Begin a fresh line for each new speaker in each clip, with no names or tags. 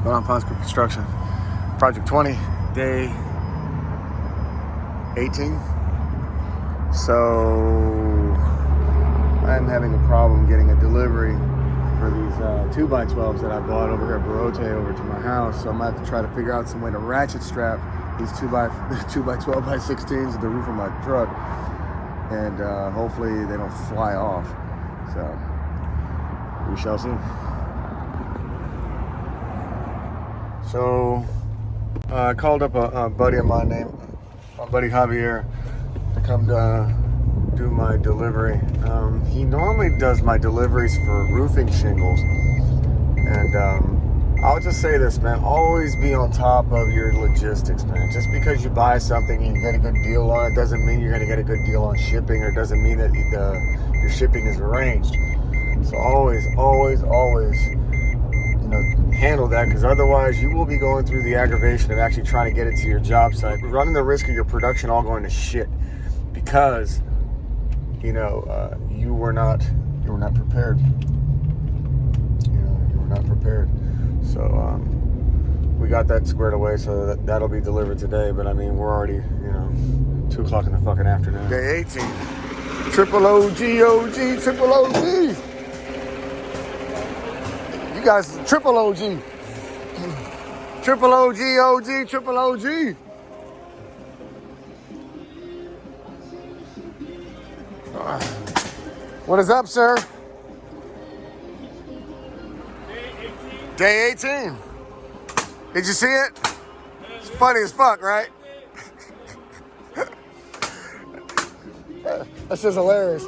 Going on Ponce Construction. Project 20, day 18. So I'm having a problem getting a delivery for these 2x12s that I bought over here at Barote over to my house. So I'm gonna have to try to figure out some way to ratchet strap these 2x12 by 16s to the roof of my truck, and hopefully they don't fly off. So we shall see. So I called up a buddy of mine named my buddy Javier to come do my delivery. He normally does my deliveries for roofing shingles, and I'll just say this, man, always be on top of your logistics, man. Just because you buy something and you get a good deal on it doesn't mean you're going to get a good deal on shipping, or doesn't mean that your shipping is arranged. So always handle that, because otherwise you will be going through the aggravation of actually trying to get it to your job site, running the risk of your production all going to shit because you were not prepared. You were not prepared. So we got that squared away, so that'll be delivered today. But I mean, we're already 2 o'clock in the fucking afternoon. Day 18. Triple OG, triple OG. You guys, triple OG. Triple OG, triple OG. What is up, sir? Day 18. Did you see it? It's funny as fuck, right? That's just hilarious.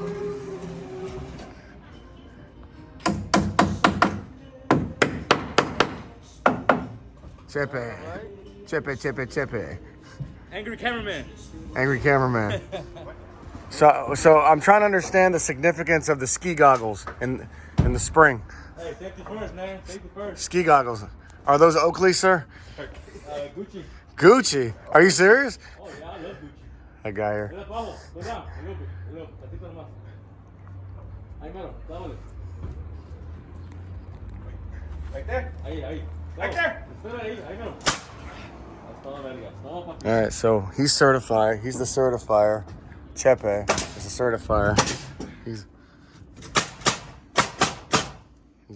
Chepe.
Angry cameraman.
Angry cameraman. So I'm trying to understand the significance of the ski goggles in the spring.
Hey, safety first, man. Safety first.
Ski goggles. Are those Oakley, sir?
Gucci.
Gucci? Are you serious?
Oh, yeah, I love Gucci.
That guy here.
Go down. A little bit. Tantito nomás. Ahí mero. Dámale. Right there. Ahí. Right there. Espera ahí. Ahí mero.
All right, so he's certified. He's the certifier. Chepe is the certifier. He's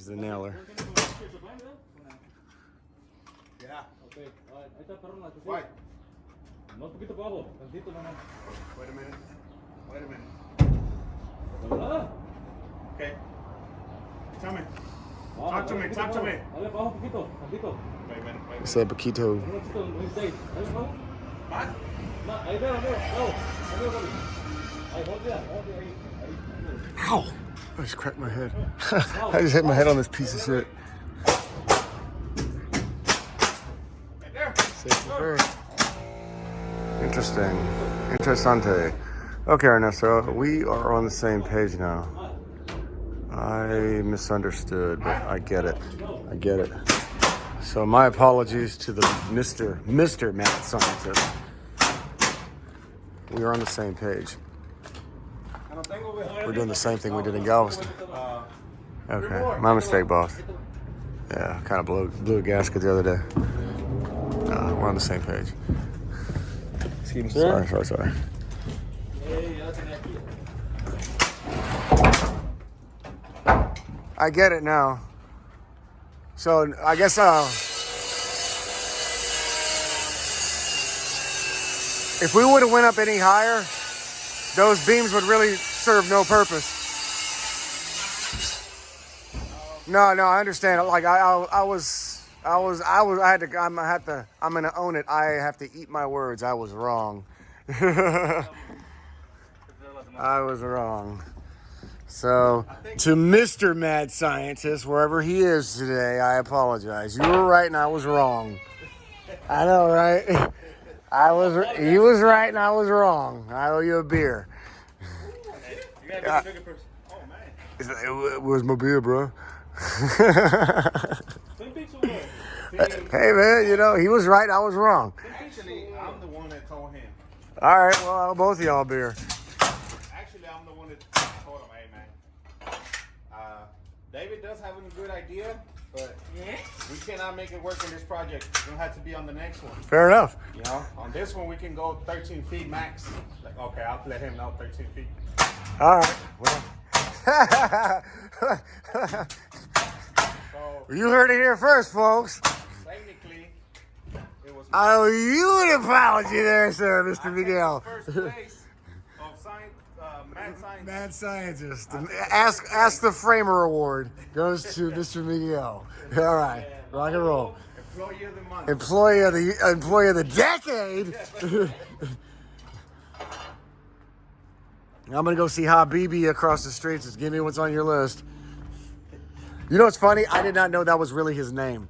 the nailer.
Yeah. Okay. Ahí está, perro. Why? No, un poquito para abajo. Tantito nomás.
Wait a minute.
¿Verdad?
Okay. Tell me.
Talk to me. Dale para abajo un poquito. Tantito.
He said Paquito.
What? No, ahí mero. Ahí, hold it. Ahí.
Ow! I just cracked my head. I just hit my head on this piece of shit. Safety first. Interesting. Interessante. Okay, Ernesto, we are on the same page now. I misunderstood, but I get it. So my apologies to the Mr. Mad Scientist. We are on the same page. We're doing the same thing we did in Galveston. Okay, my mistake, boss. Yeah, kind of blew a gasket the other day. We're on the same page. Excuse me. Sorry. I get it now. So I guess if we would have went up any higher, those beams would really serve no purpose. No, I understand. Like I'm gonna own it. I have to eat my words. I was wrong. I was wrong. So, to Mr. Mad Scientist, wherever he is today, I apologize. You were right and I was wrong. I know, right? He was right and I was wrong. I owe you a beer.
You gotta get the bigger person. Oh, man.
Where's my beer, bro? Hey, man, he was right, I was wrong.
Actually, I'm the one that told him.
All right, well, I'll both of y'all beer.
Actually, I'm the one that told him, hey, man, David does have a good idea, but we cannot make it work in this project. It's gonna have to be on the next one.
Fair enough.
You know, on this one we can go 13 feet max. Like, okay, I'll let him know 13 feet.
All right. Well.
So
You heard it here first, folks.
technically, it was
I owe you an apology there, sir, Mr. Miguel.
first place of science, mad science.
Mad scientist. Ask the Framer Award goes to Mr. Miguel. All right, rock and roll.
Employee of the month.
Employee of the decade. I'm gonna go see Habibi across the street. Just give me what's on your list. You know what's funny? I did not know that was really his name.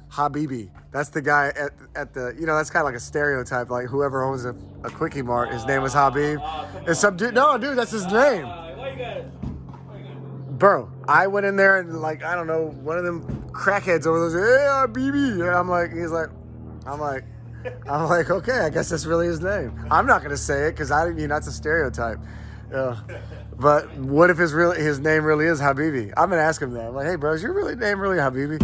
Habibi. That's the guy at the, you know, that's kind of like a stereotype. Like whoever owns a Quickie Mart, his name is Habib. And some dude, no, dude, that's his name.
Why you got?
Bro, I went in there and like, I don't know, one of them crackheads over there, hey, Habibi. And I'm like, I'm like, okay, I guess that's really his name. I'm not gonna say it because that's a stereotype. But what if his name really is Habibi? I'm gonna ask him that. I'm like, hey, bro, is your really name really Habibi?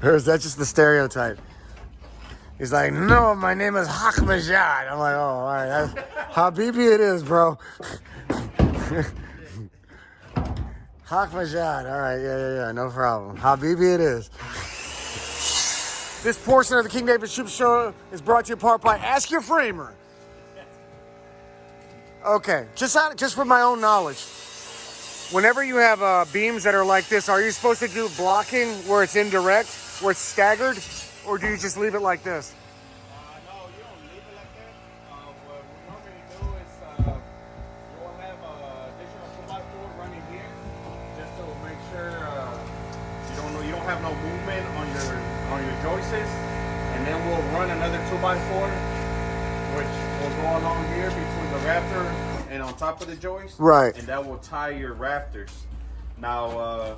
Or is that just the stereotype? He's like, no, my name is Hakmajad. I'm like, oh, all right, Habibi it is, bro. Hakmajad, all right, yeah, no problem. Habibi it is. This portion of the King David Soup Show is brought to you in part by Ask Your Framer. Okay, just for my own knowledge, whenever you have beams that are like this, are you supposed to do blocking where it's indirect, where it's staggered, or do you just leave it like this?
No, you don't leave it like that. What we normally do is you'll have additional 2x4 running here, just to make sure you don't have no movement on your joists, and then we'll run another 2x4. Which will go along here between the rafter and on top of the joist.
Right.
And that will tie your rafters. Now,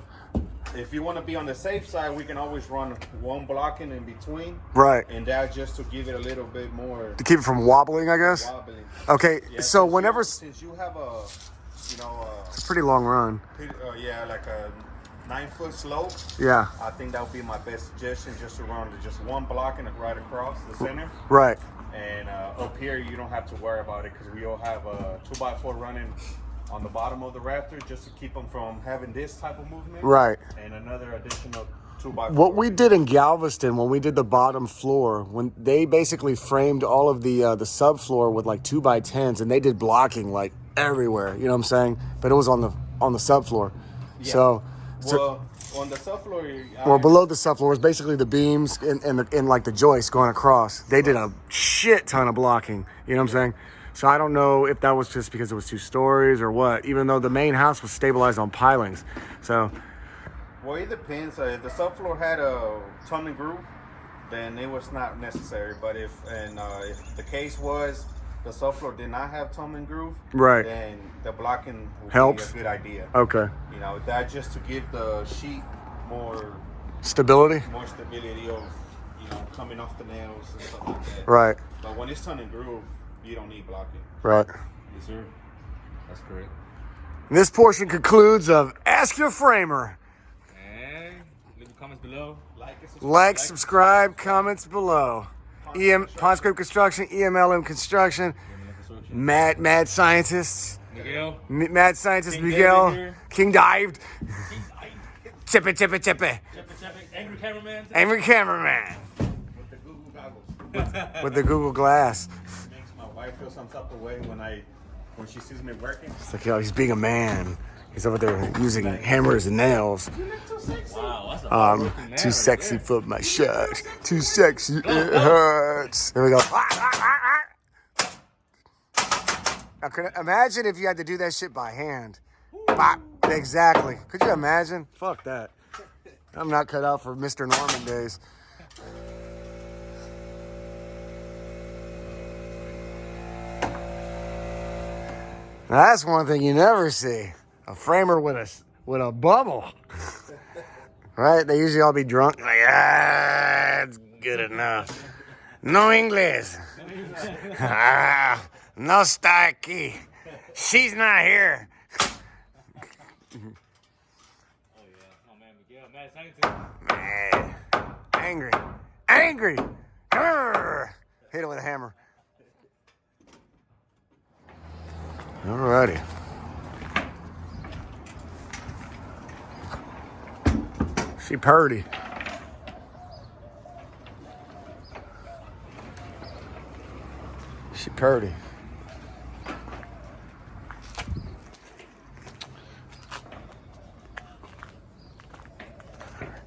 if you want to be on the safe side, we can always run one blocking in between.
Right.
And that's just to give it a little bit more.
To keep it from wobbling, I guess?
Wobbling.
Okay,
Yeah,
so whenever...
Since you have a,
it's a pretty long run.
like a 9-foot slope.
Yeah.
I think that would be my best suggestion, just to run just one blocking right across the center.
Right.
And up here, you don't have to worry about it because we all have a 2x4 running on the bottom of the rafter just to keep them from having this type of movement.
Right.
And another additional 2x4.
What we did in Galveston when we did the bottom floor, when they basically framed all of the subfloor with like 2x10s, and they did blocking like everywhere. You know what I'm saying? But it was on the subfloor.
Yeah.
So
Well, on the subfloor,
or below the subfloor was basically the beams and like the joists going across. They did a shit ton of blocking. You know what I'm saying? So I don't know if that was just because it was 2 stories or what, even though the main house was stabilized on pilings. So,
well, it depends. If the subfloor had a tongue and groove, then it was not necessary. But if the case was the subfloor did not have tongue and groove,
right,
then the blocking would
helps.
be a good idea.
Okay.
You know, that just to give the sheet more
stability
of, coming off the nails and stuff like that.
Right.
But when it's tongue and groove, you don't need blocking.
Right.
Yes, sir. That's correct.
This portion concludes of Ask Your Framer.
And leave the comments below.
Like, subscribe, comments below. Ponce Construction, EMLM Construction, Mad Scientists,
Miguel.
Mad Scientist
King
Miguel, King Dived, Chippy.
Angry cameraman.
Angry Cameraman.
With the Google goggles.
With the Google Glass.
It makes my wife feel some type of way when she sees me working.
It's like, yo, he's being a man. He's over there using hammers and nails.
Wow, that's a hard-working man
Too sexy for my shirt. Too sexy, it hurts. There we go. Now, imagine if you had to do that shit by hand. Bop. Exactly. Could you imagine? Fuck that. I'm not cut out for Mr. Norman days. Now, that's one thing you never see. A framer with a bubble. Right? They usually all be drunk. Like, it's good enough. No English. No está aquí. She's not here.
Oh yeah. Oh man, Miguel, man, it's hanging to.
Man, angry. Grrr. Hit it with a hammer. Alrighty. She purty. She purty.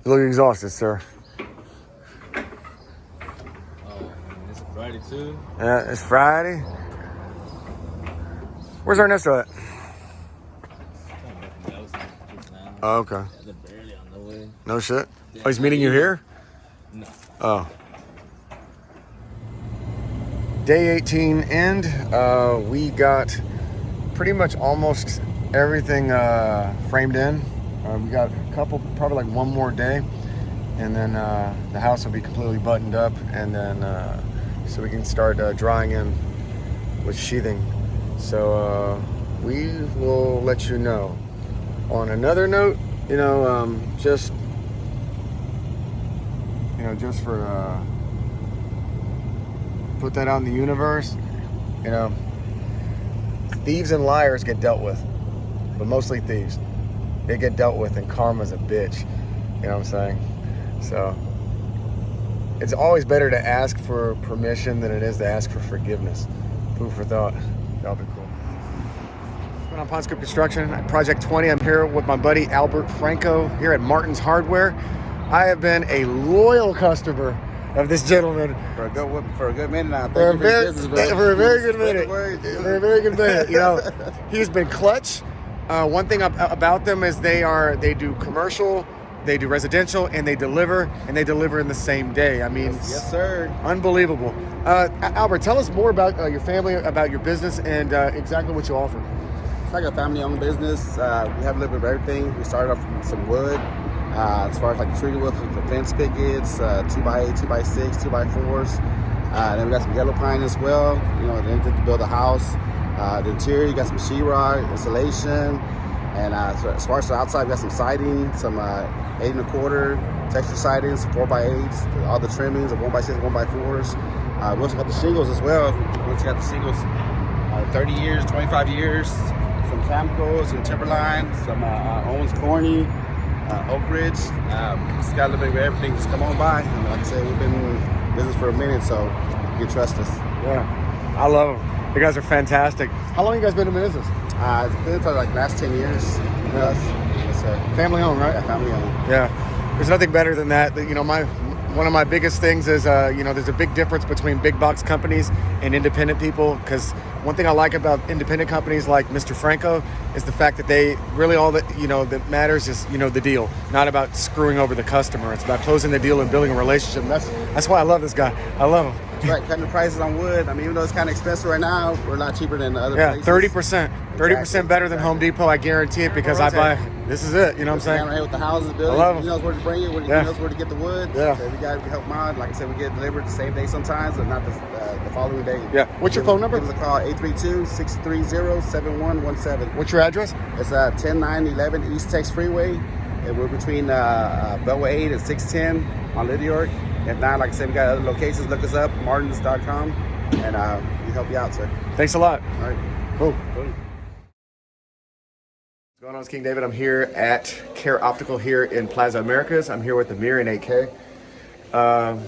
You look exhausted, sir.
Oh man, it's a Friday too.
Yeah, it's Friday. Where's Ernesto at? Oh, okay.
Yeah, they're barely on the way.
No shit. Oh, he's meeting you here?
No.
Oh. Day 18 end. We got pretty much almost everything framed in. We got a couple, probably like one more day, and then the house will be completely buttoned up, and then so we can start drying in with sheathing. So we will let you know. On another note, just for put that out in the universe, thieves and liars get dealt with, but mostly thieves. They get dealt with, and karma's a bitch. You know what I'm saying? So it's always better to ask for permission than it is to ask for forgiveness. Food for thought. That'll be cool. What's going on, Ponce Construction? At Project 20. I'm here with my buddy Albert Franco here at Martin's Hardware. I have been a loyal customer of this gentleman
For a good minute now.
for a very good minute. For a very good minute. He's been clutch. One thing about them is they do commercial, they do residential, and they deliver in the same day. I mean,
Yes, sir.
unbelievable. Albert, tell us more about your family, about your business, and exactly what you offer.
It's like a family-owned business. We have a little bit of everything. We started off with some wood, as far as like treated with the fence pickets, 2x8, 2x6, 2x4s. Then we got some yellow pine as well. Then to build a house. The interior, you got some sheetrock, insulation, and so as far as the outside, we got some siding, some 8 1/4 texture siding, some 4x8s, all the trimmings of 1x6, 1x4s. We also got the shingles as well. Once you got the shingles, 30 years, 25 years, some Camco, some Timberline, some Owens Corny, Oak Ridge. Just got a little bit of everything. Just come on by. And like I said, we've been in business for a minute, so you can trust us.
Yeah, I love them. You guys are fantastic. How long have you guys been in business?
It's been for like the last 10 years. Yes, sir.
Family owned, right?
Yeah, family owned.
Yeah, there's nothing better than that. One of my biggest things is, there's a big difference between big box companies and independent people. Because one thing I like about independent companies like Mr. Franco is the fact that they really all that matters is the deal, not about screwing over the customer. It's about closing the deal and building a relationship. And that's why I love this guy. I love him.
Right, cutting the prices on wood. I mean, even though it's kind of expensive right now, we're a lot cheaper than the other places.
30% better than Home Depot. I guarantee it because I buy. This is it. You know what I'm saying?
Right with the houses, building.
I love 'em.
He knows where to bring it. He knows where to get the wood.
Yeah.
So we help him out. Like I said, we get it delivered the same day sometimes, but not the following day.
Yeah. What's your phone number?
Give us a call, 832-630-7117.
What's your address?
It's 10911 East Tex Freeway. And we're between Beltway 8 and 610 on Little York. If not, like I said, we got other locations. Look us up, martins.com, and we help you out, sir.
Thanks a lot.
All right.
Cool. What's going on? It's King David. I'm here at Care Optical here in Plaza Americas. I'm here with Amir and AK. I've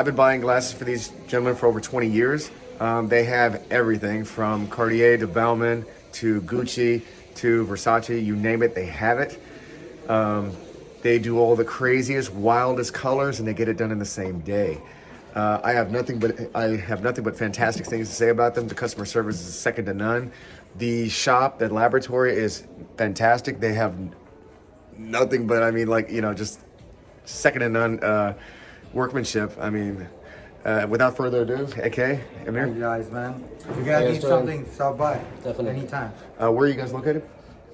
been buying glasses for these gentlemen for over 20 years. They have everything from Cartier to Bauman to Gucci to Versace, you name it, they have it. They do all the craziest, wildest colors, and they get it done in the same day. I have nothing but fantastic things to say about them. The customer service is second to none. The shop, the laboratory is fantastic. They have nothing but, just second to none workmanship. Without further ado, AK, Amir.
Hey guys, man. If you guys need something, stop by. Definitely. Anytime.
Where are you guys located?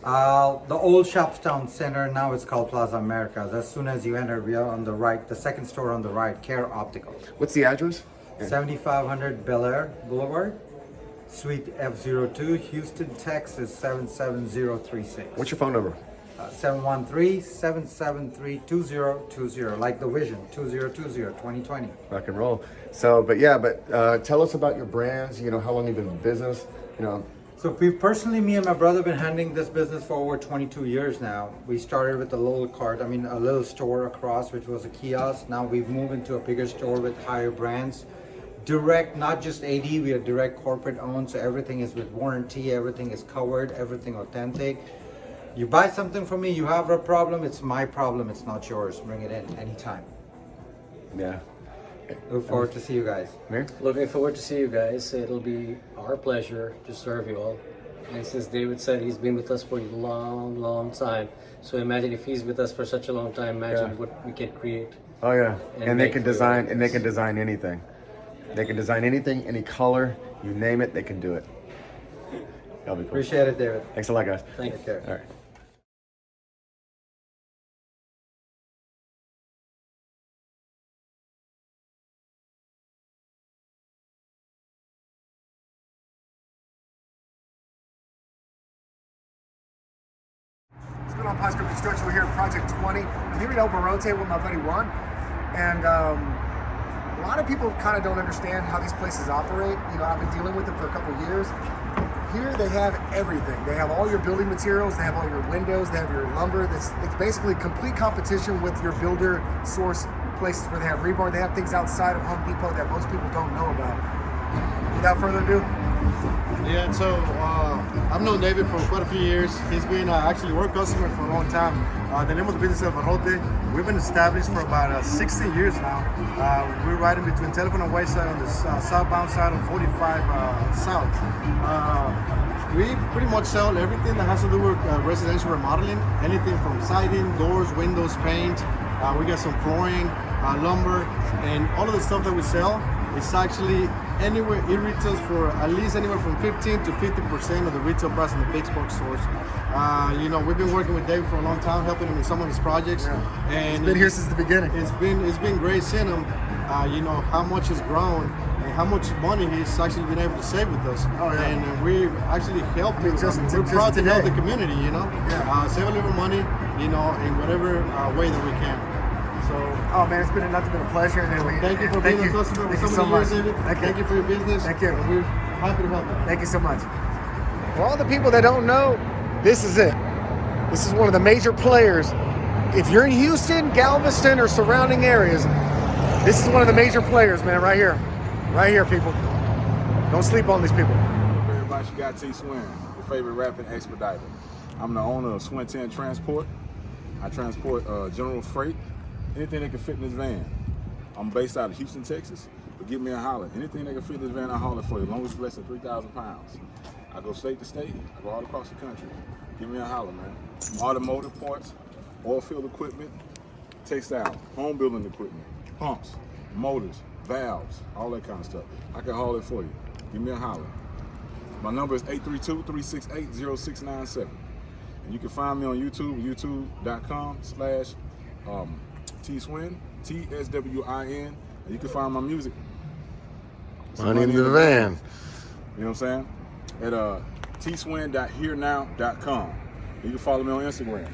The old Shopstown Center, now it's called Plaza Americas. As soon as you enter, we are on the right, the second store on the right, Care Optical.
What's the address?
7500 Bel Air Boulevard. Suite F02, Houston, Texas 77036.
What's your phone number?
713-773-2020, like the Vision 2020.
Rock and roll. So, but tell us about your brands. You know, how long you've been in business. You know.
So me and my brother, been handling this business for over 22 years now. We started with a little a little store across, which was a kiosk. Now we've moved into a bigger store with higher brands. Direct, not just AD, we are direct corporate owned, so everything is with warranty, everything is covered, everything authentic. You buy something from me, you have a problem, it's my problem, it's not yours. Bring it in anytime.
Yeah.
Look forward to see you guys.
Mir?
Looking forward to see you guys. It'll be our pleasure to serve you all. And since David said he's been with us for a long, long time, so imagine if he's with us for such a long time, imagine what we can create.
Oh yeah. And they
make
can
for
design.
you.
And they can design anything. They can design anything, any color, you name it, they can do it. That'll be cool.
Appreciate it, David.
Thanks a lot, guys.
Thank
Take
you.
care.
All right. What's going on, Ponce Construction? We're here at Project 20. I'm here at El Barote with my buddy Juan. And a lot of people kind of don't understand how these places operate. You know, I've been dealing with them for a couple of years. Here they have everything. They have all your building materials, they have all your windows, they have your lumber. It's basically complete competition with your builder source places where they have rebar. They have things outside of Home Depot that most people don't know about. Without further ado.
Yeah, so I've known David for quite a few years. He's been actually a work customer for a long time. The name of the business is Barote. We've been established for about 16 years now. We're right in between Telephone and Whiteside on the southbound side of 45 South. We pretty much sell everything that has to do with residential remodeling, anything from siding, doors, windows, paint. We got some flooring, lumber, and all of the stuff that we sell is actually anywhere. It retails for at least anywhere from 15 to 50% of the retail price in the big box stores. You know, we've been working with David for a long time, helping him in some of his projects.
Yeah.
And
He's been here since the beginning.
It's been great seeing him. You know how much he's grown and how much money he's actually been able to save with us.
Oh, yeah.
And we've actually helped him.
Just
We're proud to help
today.
the community. You know,
Yeah.
save a little money. You know, in whatever way that we can. So.
Oh man, it's been nothing but a pleasure. And
Thank you for being a customer for
Thank you
so
so
many
much.
years, David. Thank you for your business.
Thank you.
And we're happy to help you.
Thank you so much. For all the people that don't know, this is it. This is one of the major players. If you're in Houston, Galveston, or surrounding areas, this is one of the major players, man, right here. Right here, people. Don't sleep on these people.
Everybody, you got T Swin, your favorite rapping expediter. I'm the owner of Swin 10 Transport. I transport general freight, anything that can fit in this van. I'm based out of Houston, Texas, but give me a holler. Anything that can fit in this van, I holler for you, as long as it's less than 3,000 pounds. I go state to state, I go all across the country. Give me a holler, man. Automotive parts, oil field equipment, textile, home building equipment, pumps, motors, valves, all that kind of stuff. I can haul it for you. Give me a holler. My number is 832-368-0697. And you can find me on YouTube, youtube.com/Tswin, TSWIN, and you can find my music.
Money in the van.
You know what I'm saying? At tswin.herenow.com. You can follow me on Instagram.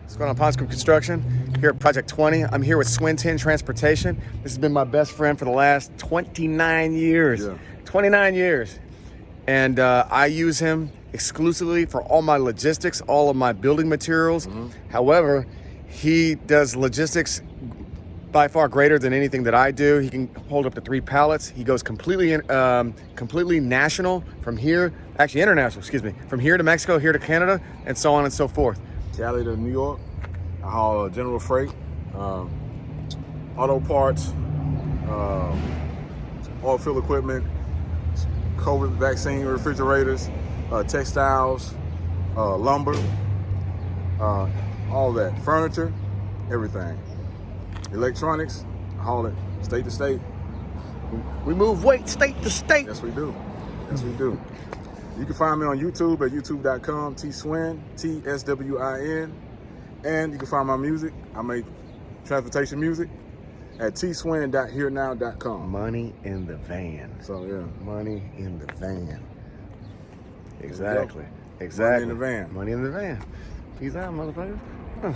What's going on, Ponce Construction? Here at Project 20. I'm here with Swin 10 Transportation. This has been my best friend for the last 29 years.
Yeah.
29 years. And I use him exclusively for all my logistics, all of my building materials. However, he does logistics by far greater than anything that I do. He can hold up to 3 pallets. He goes completely national from here, actually international, excuse me, from here to Mexico, here to Canada, and so on and so forth.
Cali to New York. I haul general freight, auto parts, oil field equipment, COVID vaccine refrigerators, textiles, lumber, all that, furniture, everything. Electronics, I haul it state to state.
We move weight state to state.
Yes, we do. Yes, we do. You can find me on YouTube at youtube.com, Tswin, TSWIN. And you can find my music. I make transportation music.
at tswin.herenow.com.
Money in the van.
So yeah,
Money in the van.
go.
Exactly.
Money in the van.
Money in the van. Peace out, motherfucker.